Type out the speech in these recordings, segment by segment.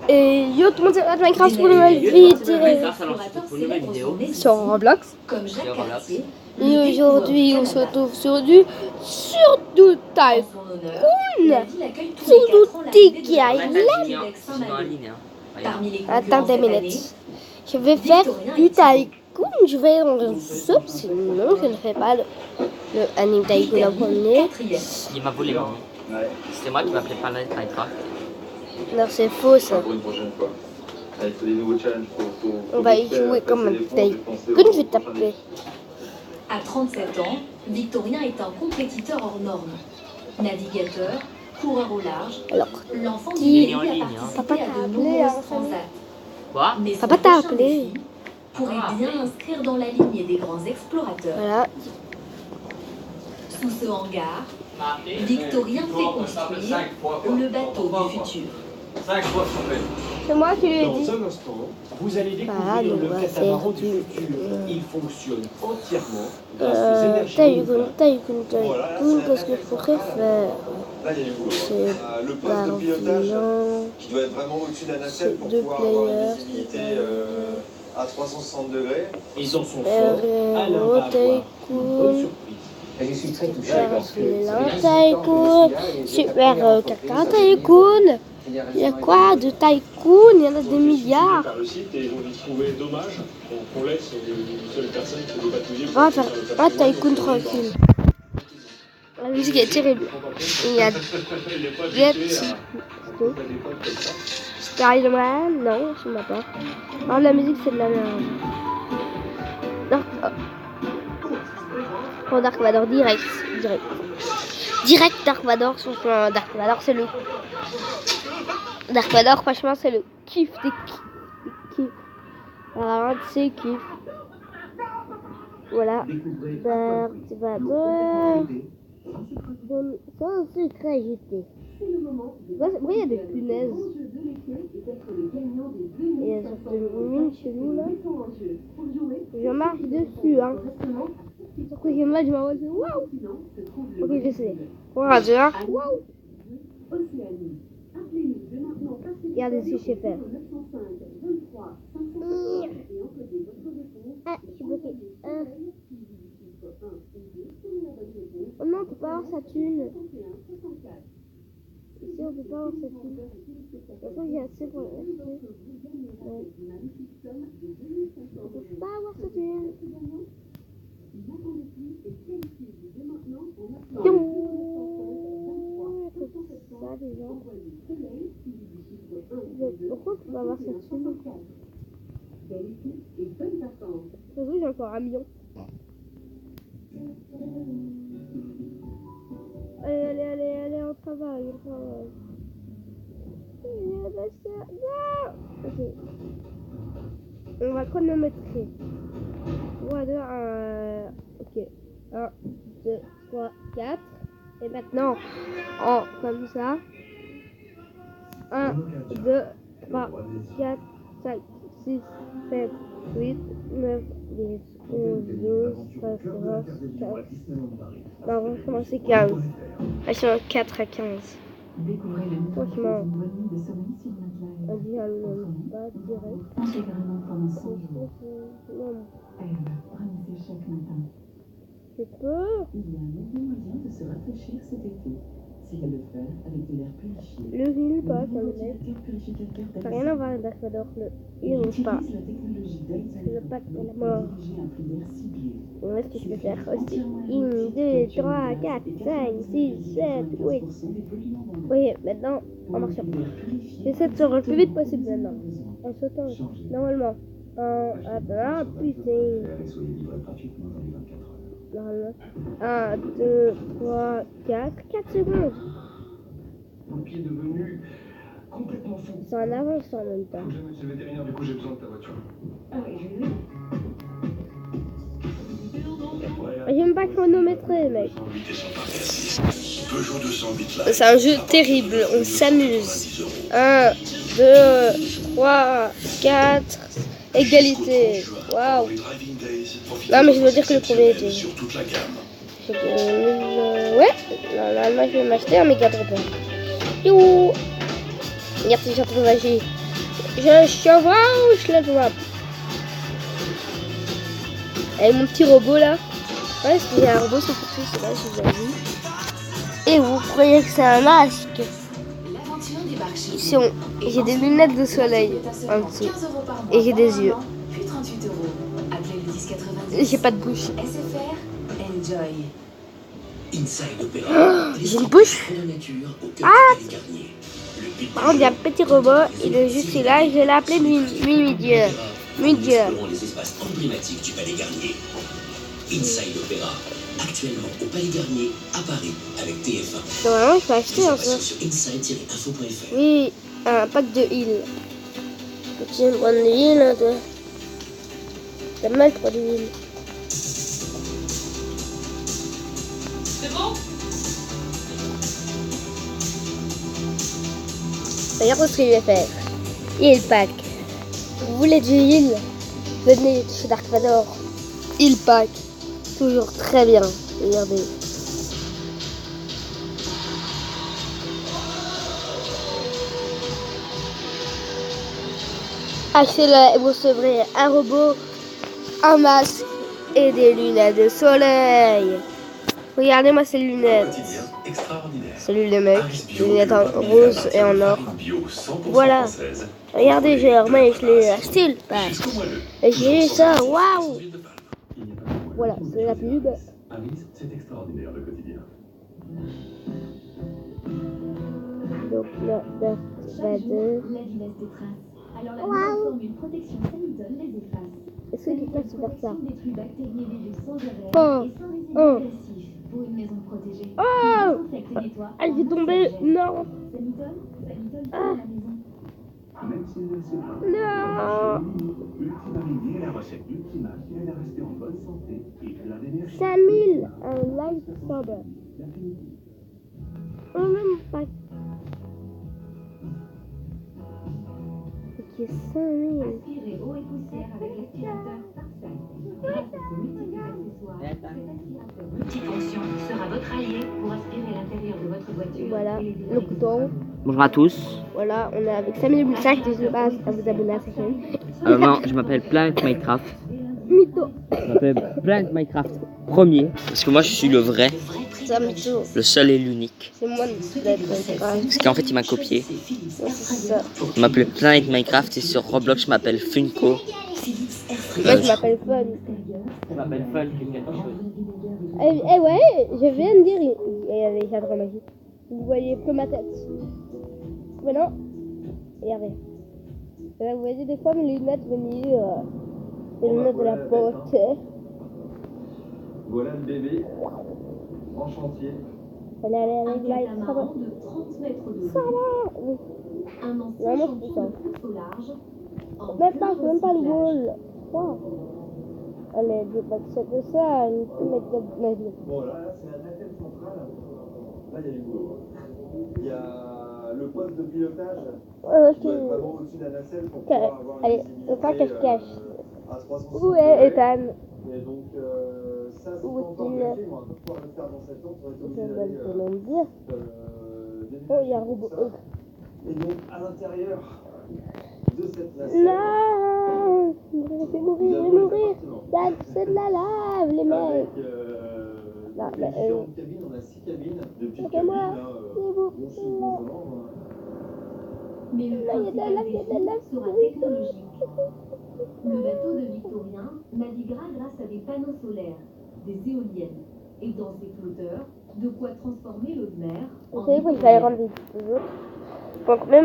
Et yo tout le monde, c'est Minecraft pour une nouvelle vidéo sur Roblox. Et aujourd'hui on se retrouve sur du Tycoon. Sudoku Island. Attends 2 minutes. Je vais faire du Tycoon. Je vais dans un sub, sinon je ne fais pas le anime Tycoon en premier. Il m'a volé mon nom. C'était moi qui m'appelais pas Minecraft. Non, c'est faux ça. Pour une prochaine fois. Il faut des nouveaux challenges pour On va y jouer comme un Tycoon, je vais t'appeler. À 37 ans, Victorien est un compétiteur hors norme. Navigateur, coureur au large, Alors, l'enfant du qui- pays a Papa participé t'a à de appelé, nombreuses hein, transats. Quoi? Mais son Papa t'a prochain appelé. défi pourrait bien inscrire dans la lignée des grands explorateurs. Voilà. Sous ce hangar, Victorien fait construire le bateau du futur. 5 fois son peine. C'est moi qui lui ai Dans dit. un instant, vous allez découvrir Ah, nous, on le va catamaran faire du du- futur. Il fonctionne entièrement grâce aux énergies renouvelables. Tycoon, qu'est-ce que je pourrais faire? Là, il y a du boulot. C'est Le poste de pilotage non. qui doit être vraiment au-dessus de la nacelle C'est pour deux pouvoir avoir players, une visibilité c'est à 360 degrés. Et dans son Faire fort, Alain va avoir une bonne Tycoon. surprise. Et je suis très touché Super parce que Tycoon, Super Caca Tycoon. Il y a quoi de Tycoon? Il y en a des milliards. Par le site et ils vont vite trouver dommage qu'on laisse une seule personne se dépatouiller. On va faire un Tycoon tranquille. La musique est terrible. Il y a Spider-Man, non, je ne sais pas. Alors la musique c'est de la merde. Oh, Dark Vador direct. Dark Vador, franchement, Dark Vador c'est le... Dark Vador franchement c'est le kiff des kiffs. Alors un de ses kiffs. Voilà. Dark Vador. Sans secret j'étais. Pourquoi il y a des punaises? Il y a une mine chelou là. Je marche dessus hein. Pourquoi il y en a, je m'envoie dessus. Waouh. Ok, j'essaie. Voilà, tu vois. Waouh. Regardez ce que je sais faire. Ah, je suis bloqué. Oh non, on peut pas avoir sa thune. Ici, on peut pas avoir sa thune. De toute façon, j'ai assez pour l'acheter. Ouais. On peut pas avoir sa thune. Ça, déjà. Pourquoi on peut pas avoir sa thune? J'ai encore 1 million. Allez, on travaille. Ok. On va chronométrer. 3, 2, 1. Ok. 1, 2, 3, 4. Et maintenant, comme ça. 1, 2, 3, 4, 5, 6, 7, 8, 9, 10, 11, 12, 13, 14, 15. Non, on va commencer 15. Attention, 4 à 15. Franchement, on dit à pas direct. Je peux. Il y a un nouveau moyen de se rafraîchir cet été. Si vous le faire avec de l'air purifié. Le ril pas, ça me laisse. Ça n'a rien à voir avec Dark Vador. Il ne pas. C'est le pacte de la mort. Voilà ce que je peux faire aussi. 1, 2, 3, 4, 5, 6, 7, 8. Oui, maintenant, en marchant. J'essaie de se rendre le plus vite possible maintenant. En sautant, normalement. Attends, putain. Normalement. 1, 2, 3, 4. 4 secondes. Mon pied est devenu complètement fou. C'est en avance en même temps. Faut que j'aille chez le vétérinaire, du coup j'ai besoin de ta voiture. J'aime pas chronométrer, mec. C'est un jeu terrible, on s'amuse. 1, 2, 3, 4, égalité. Waouh. Non, mais je veux dire que le premier était. Ouais, normalement je vais m'acheter un méga dropper. Youhou. Regarde, j'ai trouvé magie. Je chevauche la joie. Avec mon petit robot là. Ouais, il y a un robot sur le c'est là, je vous ai vu. Et vous croyez que c'est un masque? J'ai des lunettes de soleil en dessous. Et j'ai des yeux. J'ai pas de bouche. J'ai une bouche. Ah! Par contre, il y a un petit robot. Il est juste là. Je l'ai appelé Midieu. Midieu. Inside Opéra, actuellement au Palais Garnier à Paris avec TF1. Normalement, je peux acheter un peu. Sur inside-info.fr. Oui, un pack de huile. Peux-tu me prendre de l'huile, hein, toi? T'as mal pour de l'huile. C'est bon? Regarde ce que je vais faire. Il pack. Vous voulez du huile? Venez chez Dark Vador. Il pack. Toujours très bien. Regardez. Achetez-le et vous recevrez un robot, un masque et des lunettes de soleil. Regardez-moi ces lunettes. Salut les mecs. Des lunettes en rose et en or. Voilà. Regardez, j'ai remis les acheté le pack. Et j'ai eu ça. Waouh. Voilà, c'est la pub. Alice, c'est extraordinaire le quotidien. Donc là, Dark Vador. Waouh. Est-ce que quelqu'un peut faire ça? Oh. Oh. Oh. Ah, j'ai tombé. Non. Ah. Même s'il ne sait pas, Non. Ultimarinier est la recette Ultima qui aide à rester en bonne santé et plein d'énergie. 5000, un lightsaber. Oh, même pas. Ok, 5000. Aspirez eau et poussière avec l'aspirateur Parfait. Grâce à ce multitude d'accessoires, cet aspirateur multifonction sera votre allié pour aspirer l'intérieur de votre voiture. Voilà, et les le couteau. Bonjour à tous. Voilà, on est avec 5005. N'hésitez pas à vous abonner à sa chaîne. Non, je m'appelle Planet Minecraft. Mytho. Je m'appelle Planet Minecraft premier. Parce que moi je suis le vrai, C'est un mytho. le seul et l'unique. C'est moi le Parce qu'en fait il m'a copié. c'est ça. Il m'appelle Planet Minecraft et sur Roblox je m'appelle Funko. Moi je m'appelle Fun. Je m'appelle Fun quelque chose. Eh ouais, je viens de dire, il y a des cadres magiques. Vous voyez que ma tête. Mais non, il n'y a rien. Là, vous voyez des fois mes lunettes venir, les lunettes de la porte. Voilà le bébé en chantier. On est allé Un avec Light, ça va. catamaran de 30 mètres de Ça haut. va. Oui. Un ancien Vraiment, chantier c'est ça. de course au large. En Même plein pas, c'est même pas le recyclage. wall. Wow. Allez, je pas que c'est de ça, une petite mettre de ma vie. Bon, là, c'est la nacelle centrale. Là, il y a du boulot. Il y a le poste de pilotage qui doit être vraiment au-dessus de la nacelle pour pouvoir avoir une Allez, visibilité, le pas cache-cache. à 360 Où est Ethan? Et donc, ça, c'est pas Où encore est-il? vérifié, mais on va pouvoir le faire dans cette ans. On va être Je obligé vais d'aller te le dire. Oh, il y a un robot. Et donc, à l'intérieur de cette nacelle, Non, je vais faire mourir, je vais mourir. Yann, c'est de la lave, les mecs. avec Non, les mais, différentes cabines, on a 6 cabines, de petites Ok, cabines, moi, là, c'est bon. bon, c'est bon, Mais le Là, il y a de la lave, il y a de la lave. sera technologique. Le bateau de Victorien naviguera grâce à des panneaux solaires, des éoliennes et dans ses flotteurs, de quoi transformer l'eau de mer Vous en savez quoi, il fallait rendre vite les autres. Donc même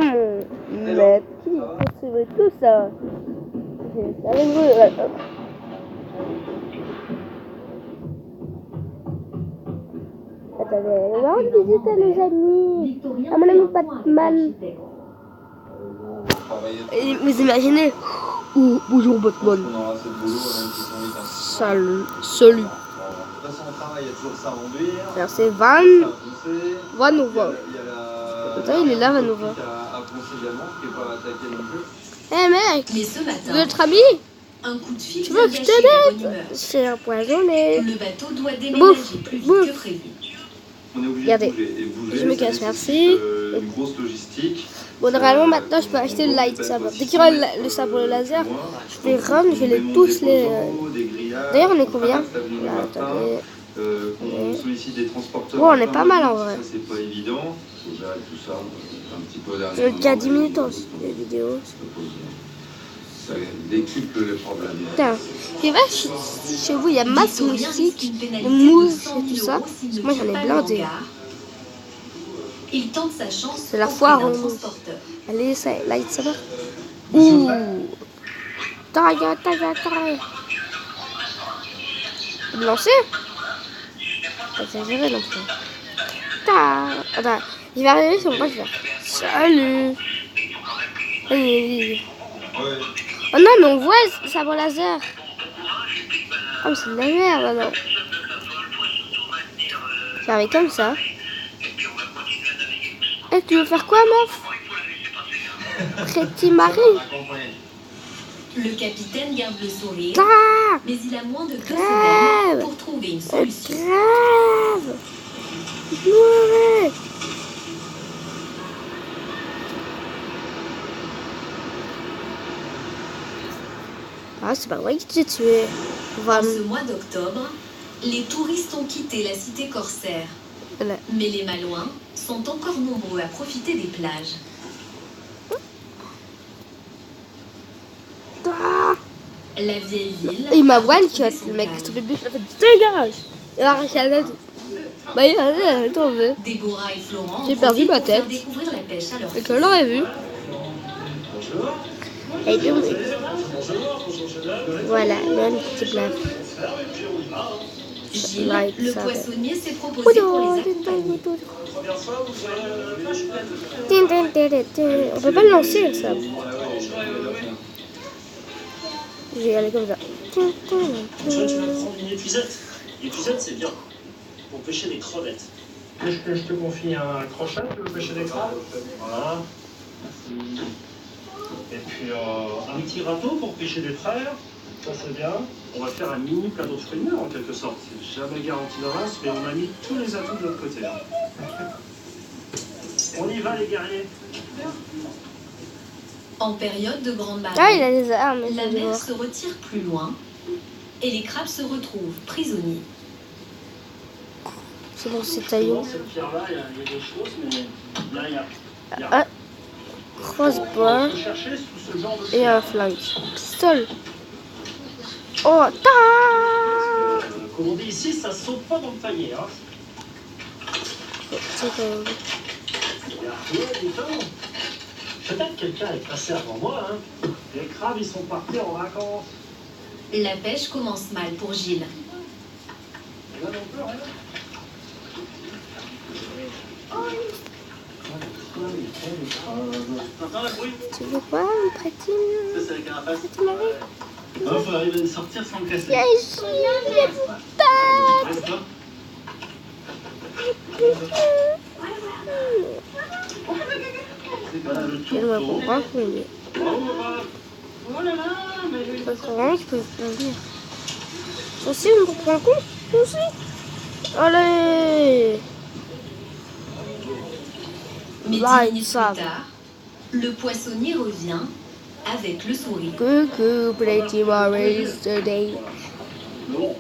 mes petits, recevez tout ça. C'est avec vous. Attendez, rendre visite à nos amis. Victorien À mon ami fait un point avec Batman. l'architecte. Et vous imaginez, bonjour Batman. On aura assez de boulot, même si on est un Salut. De toute façon, au travail, il y a toujours ça à conduire. Alors c'est Ça Van à pousser. Vanova. Il y a la... Attends, il est là, Vanova. à poncer également, qui n'est pas attaqué non plus. Eh mec, Mais ce matin, notre ami, un coup de fil tu veux vient que je gâcher la bonne t'aide? humeur. C'est empoisonné. Le bateau doit déménager Bouffe, plus vite bouffe. que prévu. On est obligé Regardez, de bouger. Et bouger, je me ça casse, nécessite, merci. une grosse logistique. Bon, normalement, maintenant, je peux acheter le lightsaber. Dès qu'il y aura le sabre laser, je vais run, je vais les tous les... D'ailleurs, on est combien? Là, attendez. On sollicite des transporteurs. Bon, on est pas mal en vrai. Ça, c'est pas évident. Faut gérer tout ça. Un petit peu On est déjà 10 minutes aussi, les vidéos. Ça décuple les problèmes. Putain, c'est vrai, chez vous, il y a masse moustiques, mouches et tout ça. Moi, j'en ai blindé. Il tente sa chance. C'est la foire aux mouches. Allez, ça, lightsaber. Ouh. Taille. Vous me lancez? Pas exagéré non plus. Attends, il va arriver sur moi, je vais faire. Salut. Allez. Oh non, mais on voit le sabre laser. Oh, mais c'est de la merde maintenant. J'arrive comme ça. Eh, tu veux faire quoi, meuf? Pretty Marie. Le capitaine garde le sourire, mais il a moins de 2 Grave. semaines pour trouver une solution. Grave. Ouais. Ah, c'est pas vrai que tu t'es tué. En ce mois d'octobre, les touristes ont quitté la cité corsaire. Voilà. Mais les Malouins sont encore nombreux à profiter des plages. La vieille ville... Il m'a one-shot, le mec. Au début, je l'ai fait dégage. Il a arraché la tête. Bah, il a tombé. Déborah et Florent J'ai perdu ma tête. découvrir la pêche à leur Et que l'aurait vu. Et donc, voilà, même petit plat. Gilles, le poissonnier, s'est proposé pour les accompagner. On peut pas le lancer, le sabre. Je vais y aller comme ça. Tu vas prendre une épuisette. L'épuisette, c'est bien pour pêcher des crevettes. Je te confie un crochet, tu veux pêcher des crabes? Voilà. Merci. Et puis un petit râteau pour pêcher des frères. Ça, c'est bien. On va faire un mini plateau de fruits de mer en quelque sorte. C'est jamais garanti d'avance, mais on a mis tous les atouts de notre côté. On y va, les guerriers. En période de grande marée, Ah, il a des armes. la mer se retire plus loin et les crabes se retrouvent prisonniers. C'est bon, c'est taillé. Dans cette pierre-là, il y a des choses, mais là, il y a Ah, crossbow faut chercher sous ce genre de et un flingue. Pistolet. Oh, ta! Comme on dit ici, ça saute pas dans le panier. Hein. Peut-être quelqu'un est passé avant moi. Hein. Les crabes, ils sont partis en vacances. La pêche commence mal pour Gilles. Et là non plus, rien. T'entends le bruit? Tu veux quoi, une prétine? Ça, c'est la carapace. Prétine Marie? Il faut arriver à sortir sans le casser. Viens ici, viens pas! Reste là. Voilà le Elle va tourteau. comprendre, mais... Bravo, papa. Oh là là, mais j'ai... Parce que vraiment, je peux pas venir. Aussi, on me prend un coup? Aussi? Allez! Mais 10 Right, minutes ça. plus tard, le poissonnier revient avec le sourire. Coucou, Pretty Marie today. Non.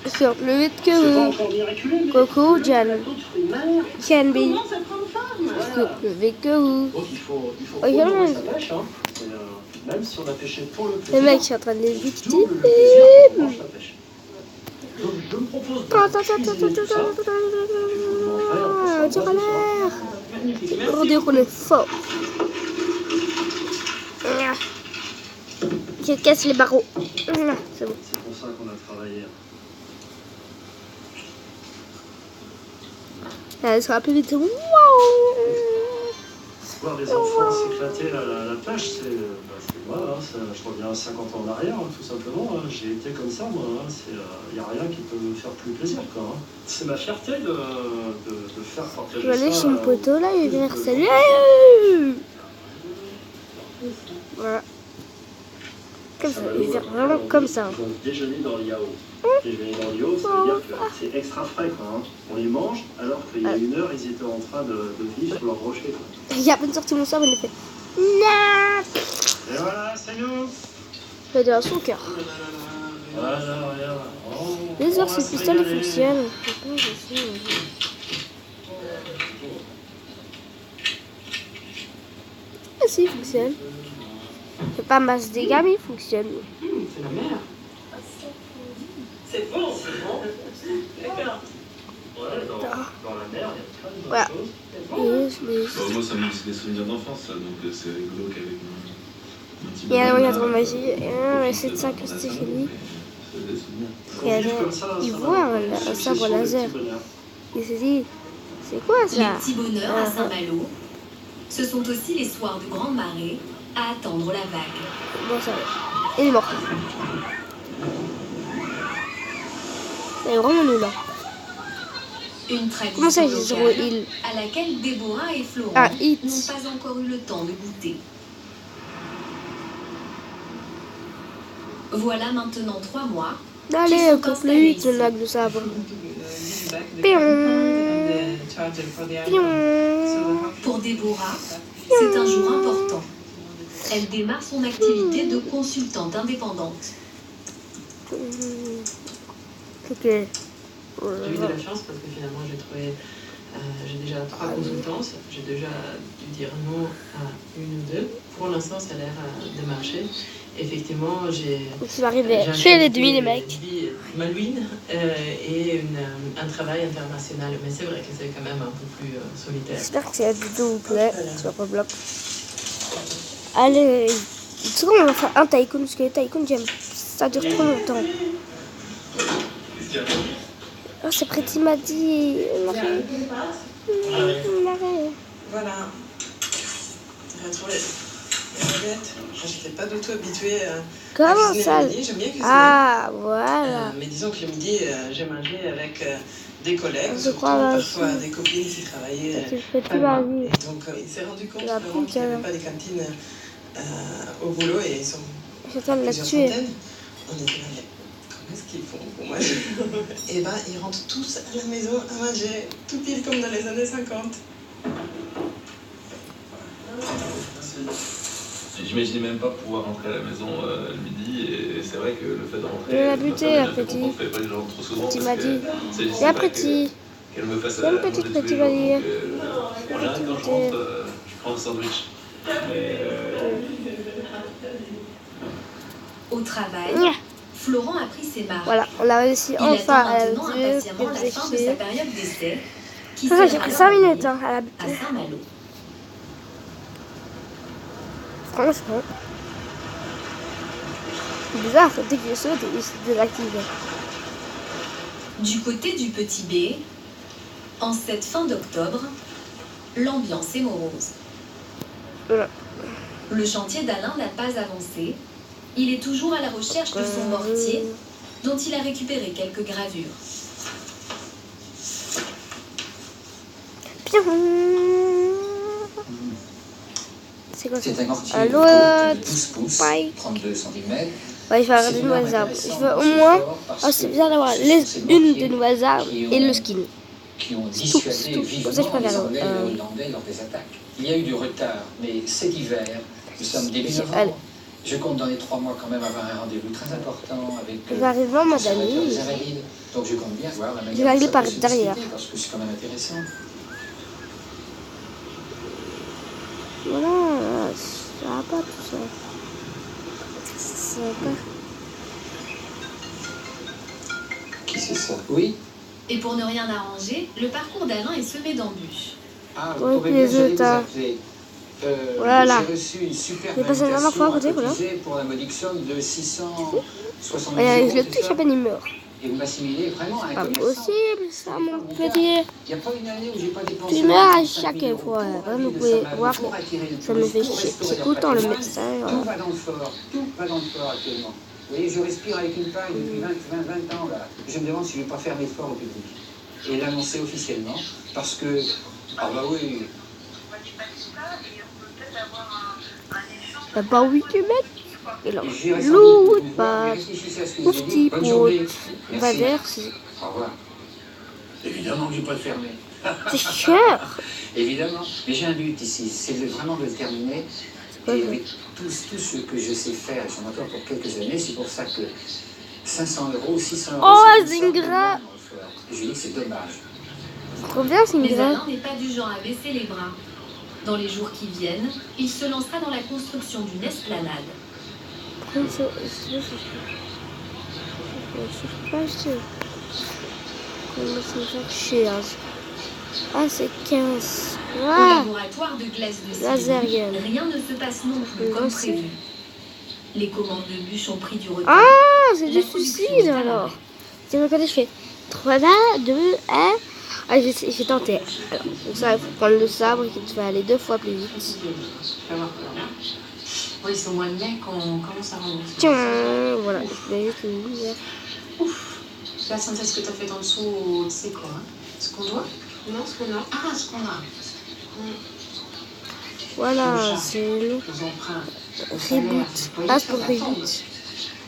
Sur le vite C'est pas que vous. encore miraculeux, mais... Coucou, Jan. Plateau de fruits de mer. Can be. Comment ça prend femme? Sur le vite que vous. Donc il faut Oh, il y a honorer un- sa pêche, hein. Et, même si on a pêché pour le Le plaisir, mec, je suis en train de les victimes. double le plaisir qu'on mange la pêche. Donc je me propose de cuisiner tout ça. Tire à l'air. On dirait qu'on est fort. Je casse les barreaux. C'est bon. C'est pour ça qu'on a travaillé. Elle sera plus vite. Wow. Voir les enfants s'éclater à la pêche, c'est voilà, hein, je reviens à 50 ans en arrière, hein, tout simplement. Hein. J'ai été comme ça, moi. Il n'y a rien qui peut me faire plus plaisir. Hein. C'est ma fierté de faire partager Je vais aller ça, chez mon poteau là, il va venir saluer. Voilà. comme ça. Il vient vraiment comme ça. Donc déjeuner dans le yaourt. Déjeuner dans le yaourt, ça veut dire que c'est extra frais, quoi. Hein. On les mange, alors qu'il y a 1 heure, ils étaient en train de vivre sur leur rocher, quoi. Il a à peine sorti mon cerveau, il a fait non. Et voilà, c'est nous. Il a dit à son cœur. Voilà, regarde. Oh, Les heures, on va ce se pistolet régaler. fonctionne. Ah si, il fonctionne. Il fait pas masse de dégâts, mais il fonctionne. C'est la mer. C'est bon, c'est bon. D'accord. Ouais, dans la mer, il y a plein de Voilà. choses. Moi, ça me dit des souvenirs d'enfance, ça, donc c'est rigolo qu'avec mon petit Il y a bonhomme, un de magie, et on essaie de s'incruster chez lui. c'est des souvenirs. Et il voit un sabre laser. Il se dit, c'est quoi Les ça? petits bonheurs à Saint-Malo, ce sont aussi les soirs de grande marée à attendre la vague. Bon, ça va. Il est mort. C'est vraiment nul là. Une Comment ça, tradition ils locale il... à laquelle Déborah et Florent Ah, hit. n'ont pas encore eu le temps de goûter. Voilà maintenant 3 mois. Allez, coupe le 8, le lac de sabre. Pion. Pour Déborah, c'est un jour important. Elle démarre son activité de consultante indépendante. Ok. J'ai eu de la chance parce que finalement j'ai déjà 3 consultances. J'ai déjà dû dire non à 1 ou 2. Pour l'instant, ça a l'air de marcher. Effectivement, Tu vas arriver. Je fais les demi, les mecs. Malouine et un travail international. Mais c'est vrai que c'est quand même un peu plus solitaire. J'espère que cette vidéo vous plaît. Soit pas bloc. Allez. Une seconde, on va faire un tycoon parce que les tycoons, j'aime. Ça dure trop longtemps. Oh, c'est prêt, il m'a dit. Voilà. J'ai retrouvé les baguettes. J'étais pas du tout habituée à Comment cuisiner ça? le midi. J'aime bien cuisiner. Ah, voilà. Mais disons que le midi, j'ai mangé avec des collègues, Je surtout crois, parfois des copines qui travaillaient Tu fais pas tout loin. ma vie. Et donc, il s'est rendu compte La vraiment qu'il n'y avait putain. pas de cantine au boulot et ils sont J'attends de la plusieurs tuer. centaines. On était là, mais comment est-ce qu'ils font pour manger? Et ben, ils rentrent tous à la maison à manger, tout pile comme dans les années 50. J'imaginais même pas pouvoir rentrer à la maison le midi, et c'est vrai que le fait de rentrer. Je vais la buter, la petite. On fait pas les gens trop souvent. Petit parce m'a que dit. c'est juste La pas que- petite. Qu'elle me fasse C'est une petite manger tous les petite jours, valise. donc, voilà, quand je rentre, je prends un sandwich. Mais Au travail, Nya. Florent a pris ses marques. Voilà, on a réussi Il enfin attend à la maintenant buter. impatiemment la fin de sa période d'essai. Qui Ça, j'ai sera pris alors 5 minutes donnée hein, à la à buter. Saint-Malo. Franchement. C'est bizarre, dès que je saute, il se désactive. Du côté du petit B, en cette fin d'octobre, l'ambiance est morose. Voilà. Le chantier d'Alain n'a pas avancé. Il est toujours à la recherche de son mortier, dont il a récupéré quelques gravures. Pion. C'est quoi ça? C'est un mortier Un de lot. 12 pouces, Paille. 32 cm. Ouais, je vais regarder de nouvelles armes. Je veux au moins. Oh, c'est bien d'avoir une de nouvelles armes et le skin. Qui ont tout, dissuadé c'est tout. vivement Pour ça, je préfère les le- Anglais et les Hollandais lors des attaques. Il y a eu du retard, mais cet hiver, nous sommes début Allez. novembre. Je compte dans les 3 mois quand même avoir un rendez-vous très important avec Je vais arriver en mode l'Observatoire ami. des Invalides. Donc je compte bien voir la Je manière vais arriver dont ça par peut se derrière. discuter, parce que c'est quand même intéressant. Voilà, ça va pas tout ça. Ça va pas. Qui c'est ça? Oui. Et pour ne rien arranger, le parcours d'Alain est semé d'embûches. Ah, Ouais, vous pouvez les bien aller vous états. appeler. Voilà. J'ai reçu une superbe J'ai passé la dernière fois à côté, invitation voilà. cotiser pour la modique somme de 670 Et je le €, touche à peine, il meurt. Et vous m'assimilez vraiment à un Pas commerçant. possible, ça, mon petit. Il n'y a pas une année où j'ai pas dépensé. Tu meurs à 25 000 chaque € fois. pour Hein, vous de pouvez Saint-Malo, voir pour que attirer le ça me fait tourisme, pour chier. restaurer C'est leur tout le temps le patrimoine. médecin. Tout Voilà. va dans le fort, tout va dans le fort actuellement. Vous voyez, je respire avec une paille depuis 20 ans là. Je me demande si je ne vais pas faire l'effort au public. Et l'annoncer officiellement, parce que... Ah bah oui. T'as pas 8 mètres? Et là, Et j'irai sans l'eau, doute, vous pas. réfléchissez à ce que vous avez Ouf, dit. Bonne journée. va Merci. vers, c'est Au revoir. Évidemment que je vais pas le fermer. cher. Évidemment. Mais j'ai un but ici, c'est vraiment de le terminer. Et avec tout ce que je sais faire, j'en ai encore pour quelques années, c'est pour ça que 500 €, 600 €. Oh, c'est Zingra. Je dis que c'est dommage. Trop bien, c'est une Mais grave. Alain n'est pas du genre à baisser les bras. Dans les jours qui viennent, il se lancera dans la construction d'une esplanade. Je pas sûr. Comment ça faire chier, hein. Ah, c'est 15. Au Ah, laboratoire de glace de Sylvie, Laserienne. rien ne se passe non plus comme Lancé. prévu. Les commandes de bûches ont pris du retard. Ah, c'est La du production suicide est à alors. l'arrêt. Tiens, regardez, je fais 3 là, 2, 1. Ah, j'ai tenté. Alors, pour ça, il faut prendre le sabre qui te fait aller 2 fois plus vite. Oui, c'est au mois de mai qu'on commence à rembourser. Tiens, voilà, je vais juste le lire. Ouf. La synthèse que tu as faite en dessous, c'est quoi hein? Ce qu'on doit? Non, ce qu'on a. Ah, ce qu'on a. Voilà, c'est le Les emprunts. reboot. Ah, c'est pour reboot.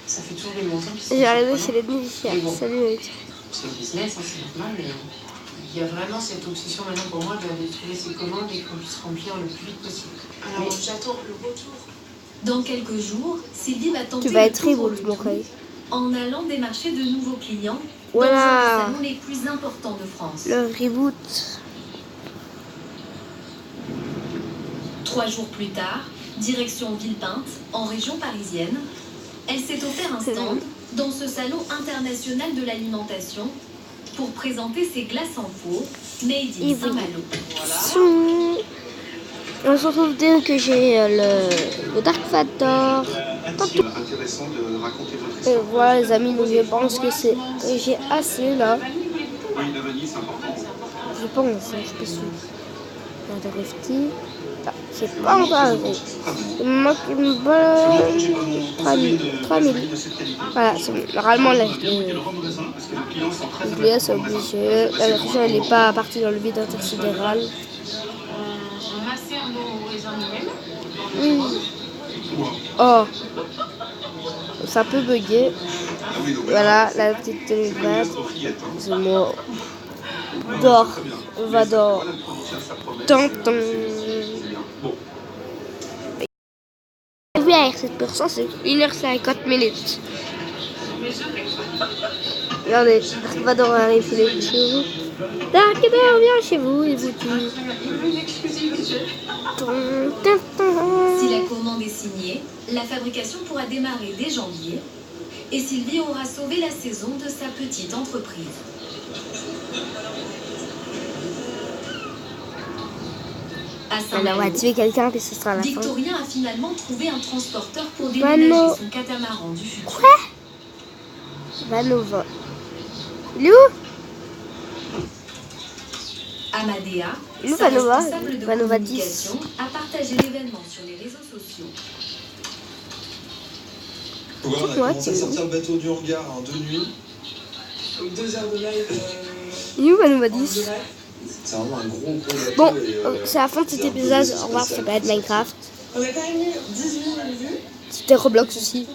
Ça fait toujours des montants. J'ai arrivé chez les bénéficiaires. Salut, mec. C'est le business, hein, c'est normal, mais il y a vraiment cette obsession maintenant pour moi de trouver ces commandes et qu'on puisse remplir le plus vite possible. Alors, j'attends le retour. Dans quelques jours, Sylvie va tenter Tu vas le être tour reboot, au mon tout frère. en allant démarcher de nouveaux clients Voilà. dans un des salons les plus importants de France. Le reboot. 3 jours plus tard, direction Villepinte, en région parisienne, elle s'est offert un stand dans ce salon international de l'alimentation pour présenter ses glaces en pot made in Saint-Malo. Voilà. On se retrouve dès que j'ai le Dark Vador. Intéressant de raconter votre histoire. Et voilà les amis, donc je pense que j'ai assez là. Oui, la vanille, c'est important. Je pense, je suis pas sûre. Regardez Refty. Ah, c'est pas encore arrivé. Il me manque une bonne 3000. Voilà, c'est normalement là. Je laisse obligé. Là, la prochaine elle n'est pas partie dans le vide intersidéral. On macère nos raisins nous-mêmes. Oh, ça peut bugger. Voilà, la petite tenue de base. C'est moi. Dors, Vador. Tonton. Oui, avec 7%, c'est 1h50 minutes. Regardez, Dark Vador arrive chez vous. Dark Vador, viens chez vous, il vous tue. Si la commande est signée, la fabrication pourra démarrer dès janvier et Sylvie aura sauvé la saison de sa petite entreprise. À Alors, on va tuer quelqu'un, puis ce sera la fin. Victorien a finalement trouvé un transporteur pour déménager son catamaran du futur. Quoi? Vanova. Lou? Amadea, Lou sa Vanova, responsable de Vanova 10. communication, a partagé l'événement sur les réseaux sociaux. On a commencé à sortir le bateau du hangar en 2 nuits. 2 heures de live. Lou Vanova 10. C'est vraiment un gros bateau. Bon, c'est la fin de cet épisode. Au revoir, ça peut être Minecraft. On a quand même eu 18 000 vues. C'était Roblox aussi.